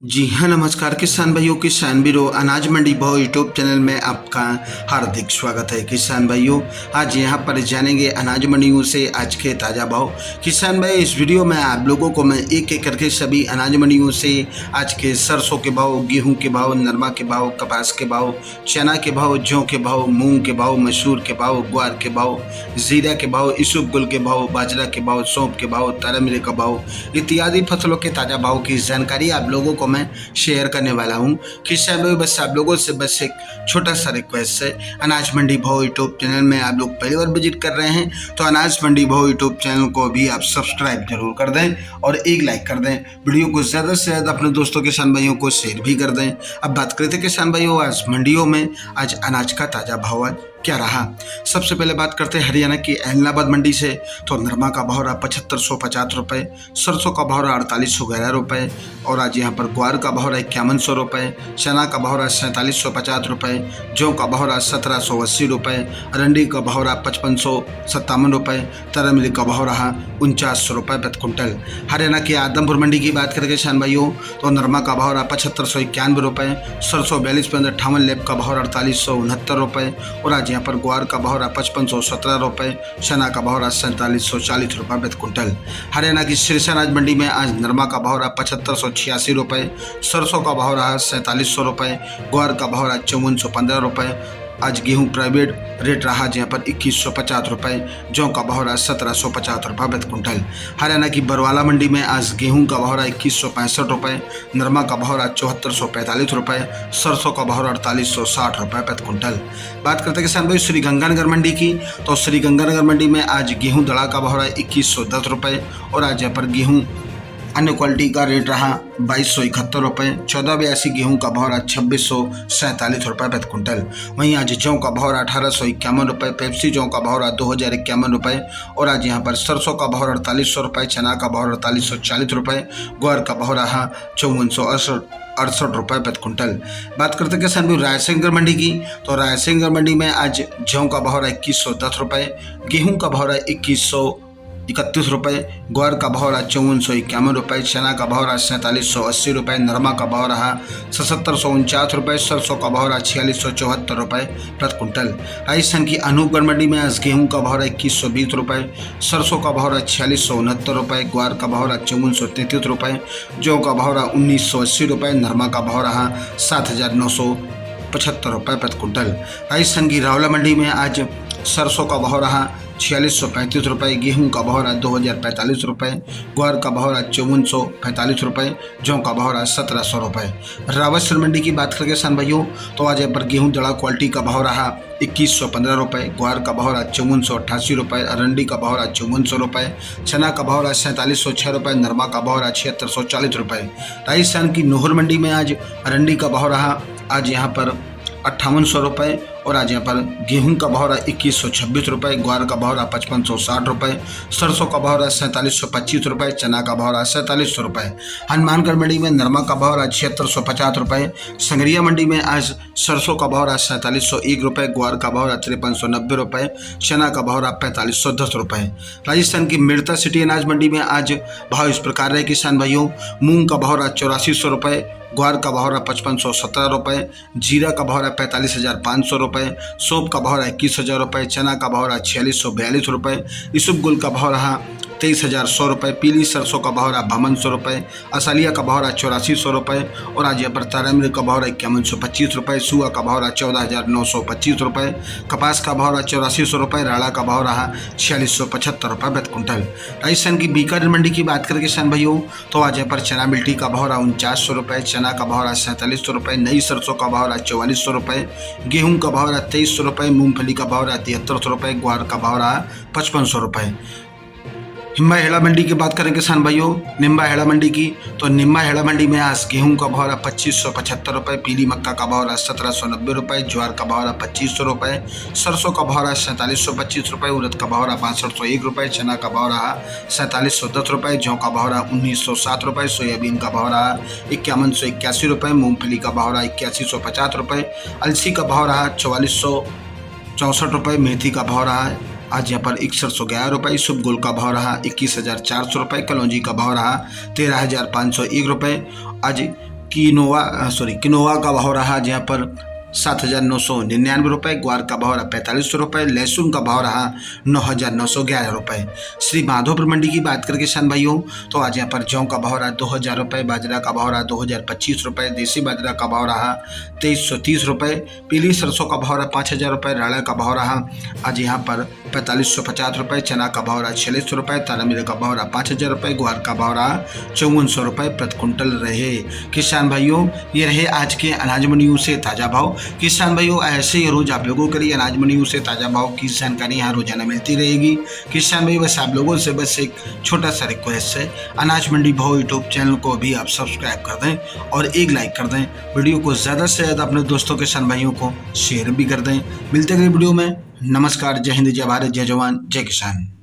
जी हाँ, नमस्कार किसान भाइयों, किसान वीरों, अनाज मंडी भाव यूट्यूब चैनल में आपका हार्दिक स्वागत है। किसान भाइयों, आज यहाँ पर जानेंगे अनाज मंडियों से आज के ताज़ा भाव। किसान भाई, इस वीडियो में आप लोगों को मैं एक एक करके सभी अनाज मंडियों से आज के सरसों के भाव, गेहूँ के भाव, नरमा के भाव, कपास के भाव, चना के भाव, जौ के भाव, मूँग के भाव, मसूर के भाव, ग्वार के भाव, जीरा के भाव, इसबगोल के भाव, बाजरा के भाव, सौंफ के भाव, तारामीरे का भाव इत्यादि फसलों के ताज़ा भाव की जानकारी आप लोगों को मैं शेयर करने वाला हूं। किसान भाई, बस आप लोगों से बस एक छोटा सा रिक्वेस्ट है, अनाज मंडी भाव यूट्यूब चैनल में आप लोग पहली बार विजिट कर रहे हैं तो अनाज मंडी भाव यूट्यूब चैनल को भी आप सब्सक्राइब जरूर कर दें और एक लाइक कर दें। वीडियो को ज़्यादा से ज़्यादा अपने दोस्तों किसान भाइयों को शेयर भी कर दें। अब बात करते हैं किसान भाइयों, आज मंडियों में आज अनाज का ताज़ा भाव क्या रहा। सबसे पहले बात करते हैं हरियाणा की एलनाबाद मंडी से। तो नरमा का भाव रहा 7550 रुपये, सरसों का भाव रहा 4811 रुपये और आज यहाँ पर ग्वार का भाव रहा 5100 रुपये, चना का भाव रहा 4750 रुपये, जौ का भाव रहा 1780 रुपये, अरंडी का भाव रहा 5557 रुपये, तारामीरे का भाव रहा 4900 रुपये प्रति कुंटल। हरियाणा की आदमपुर मंडी की बात करें किसान भाइयों, तो नरमा का भाव रहा 7591 रुपये, सरसों 4258 लेप का भाव 4869 रुपये और आज यहाँ पर ग्वार का भाव रहा 5517 रुपये, चना का भाव रहा 4740 रुपये प्रति कुंटल। हरियाणा की सिरसा अनाज मंडी में आज नरमा का भाव रहा 7586 रुपये, सरसों का भाव रहा 4700 रुपये, ग्वार का भाव रहा 5415 रुपये। आज गेहूं प्राइवेट रेट रहा जहाँ पर 2150 रुपये, जौ का भाव रहा 1750 रुपये प्रति कुंटल। हरियाणा की बरवाला मंडी में आज गेहूं का भाव रहा 2165 रुपये, नरमा का भाव रहा 7445 रुपये, सरसों का भाव रहा 4860 रुपये प्रति कुंटल। बात करते हैं किसान भाई श्रीगंगानगर मंडी की, तो श्रीगंगानगर मंडी में आज गेहूं दड़ा का भाव रहा 2110 रुपये और आज यहाँ पर गेहूँ अन्य क्वालिटी का रेट रहा 2271 रुपये, 1482 गेहूँ का भाव रहा 2647 रुपये प्रति कुंटल। वहीं आज जौ का भाव रहा 1851 रुपये, पेप्सी जौ का भाव रहा 2051 रुपये और आज यहाँ पर सरसों का भाव 4800 रुपये, चना का भाव 4840 रुपये, ग्वार का भाव रहा 5468 रुपये प्रति कुंटल। बात करते हैं किसान भाई रायसिंहगढ़ मंडी की, तो रायसिंहगढ़ मंडी में आज जौ का भाव रहा 2110 रुपये, गेहूँ का भाव रहा 2131 रुपये, ग्वार का भाव रहा 5451 रुपये, चना का भाव रहा 4780 रुपये, नरमा का भाव रहा 7749 रुपये, सरसों का भाव रहा 4674 रुपये प्रति कुंटल। राजस्थान की अनूपगढ़ मंडी में आज गेहूं का भाव रहा 2120 रुपये, सरसों का भाव रहा 4669 रुपये, ग्वार का भाव रहा 5433 रुपये, जौ का भाव रहा 1980 रुपये, नरमा का भाव रहा 7975 रुपये प्रति कुंटल। राजस्थान की रावला मंडी में आज सरसों का भाव रहा 4635 रुपये, गेहूं का भाव रहा 2045 रुपये, ग्वार का भाव रहा 5445 रुपये, जौ का भाव रहा 1700 रुपये। रावतसर मंडी की बात करें किसान भाइयों, तो आज यहाँ पर गेहूं दड़ा क्वालिटी का भाव रहा 2115 रुपये, ग्वार का भाव रहा 5488 रुपये, अरंडी का भाव रहा 5400 रुपये, चना का भाव रहा 4706 रुपये, नरमा का भाव रहा 7640 रुपये। राजस्थान की नोहर मंडी में आज अरंडी का भाव रहा आज यहाँ पर 5800 रुपये और आज यहाँ पर गेहूं का भाव रहा 2126 रुपये, ग्वार का भाव रहा 5560 रुपये, सरसों का भाव रहा 4725 रुपये, चना का भाव रहा 4700 रुपये। हनुमानगढ़ मंडी में नरमा का भाव रहा 7650 रुपये, संगरिया मंडी में आज सरसों का भाव रहा 4701 रुपये, ग्वार का भाव रहा 5390 रुपये, चना का भाव रहा 4510 रुपये। राजस्थान की मिर्ता सिटी अनाज मंडी में आज भाव इस प्रकार रहे किसान भाइयों, मूँग का भाव रहा 8400 रुपये, ग्वार का भाव रहा 5517 रुपये, जीरा का भाव रहा 45,500 रुपये, सौंफ का भाव रहा 21,000 रुपये, चना का भाव रहा 4642 रुपये, इसबगोल का भाव रहा 23,100 रुपये, पीली सरसों का भाव रहा 5200 रुपये, असालिया का भाव रहा 8400 रुपये और आज यहाँ पर तारामीरे का भाव रहा 5125 रुपये, सुआ का भाव रहा 14,925 रुपये, कपास का भाव रहा 8400 रुपये, राड़ा का भाव रहा 4675 रुपये प्रति कुंटल। राजस्थान की बीकानेर मंडी की बात करें किसान भाइयों, तो आज यहाँ पर चना मिल्टी का भाव रहा 4900 रुपये, चना का भाव रहा 4700 रुपये, नई सरसों का भाव रहा 4400 रुपये, गेहूँ का भाव रहा 2300 रुपये, मूँगफली का भाव रहा 7300 रुपये, ग्वार का भाव रहा 5500 रुपये। निम्बा हेड़ा मंडी की बात करें किसान भाइयों, निम्बा हेड़ा मंडी की, तो निम्बा हेड़ा मंडी में आज गेहूं का भाव रहा 2575 रुपये, पीली मक्का का भाव रहा 1790 रुपये, ज्वार का भाव रहा 2500 रुपये, सरसों का भाव रहा 4725 रुपये, उड़द का भाव रहा 6501 रुपये, चना का भाव रहा 4710 रुपये, जौ का भाव रहा 1907 रुपये, सोयाबीन का भाव रहा 5181 रुपये, मूँगफली का भाव रहा 8150 रुपये, अलसी का भाव रहा 4464 रुपये, मेथी का भाव रहा आज यहाँ पर 6111 रुपये, इसबगोल का भाव रहा 21,400 रुपये, कलौंजी का भाव रहा 13,501 रुपये, आज किनोवा का भाव रहा जहाँ पर 7,999 रुपये, ग्वार का भाव रहा 4500 रुपये, लहसुन का भाव रहा 9,911 रुपये। श्री माधोपुर मंडी की बात करें किसान भाइयों तो आज यहाँ पर जौ का भाव रहा 2,000 रुपये, बाजरा का भाव रहा 2,025 रुपये, देसी बाजरा का भाव रहा 2,330 रुपये, पीली सरसों का भाव रहा 5,000 रुपये, राड़ा का भाव रहा आज यहाँ पर 4,550 रुपये, चना का भाव रहा 4,600 रुपये, तारा मीरा का भाव रहा 5,000 रुपये, ग्वार का भाव रहा 5,400 रुपये प्रति क्विंटल रहे। किसान भाइयों ये रहे आज के अनाज मंडियों से ताज़ा भाव। किसान भाइयों ऐसे ही रोज आप लोगों के लिए अनाज मंडियों से ताज़ा भाव की जानकारी यहाँ रोजाना मिलती रहेगी। किसान भाई बस आप लोगों से बस एक छोटा सा रिक्वेस्ट है, अनाज मंडी भाव यूट्यूब चैनल को भी आप सब्सक्राइब कर दें और एक लाइक कर दें, वीडियो को ज़्यादा से ज़्यादा अपने दोस्तों किसान भाइयों को शेयर भी कर दें। मिलते अगली वीडियो में। नमस्कार, जय हिंद, जय भारत, जय जवान, जय किसान।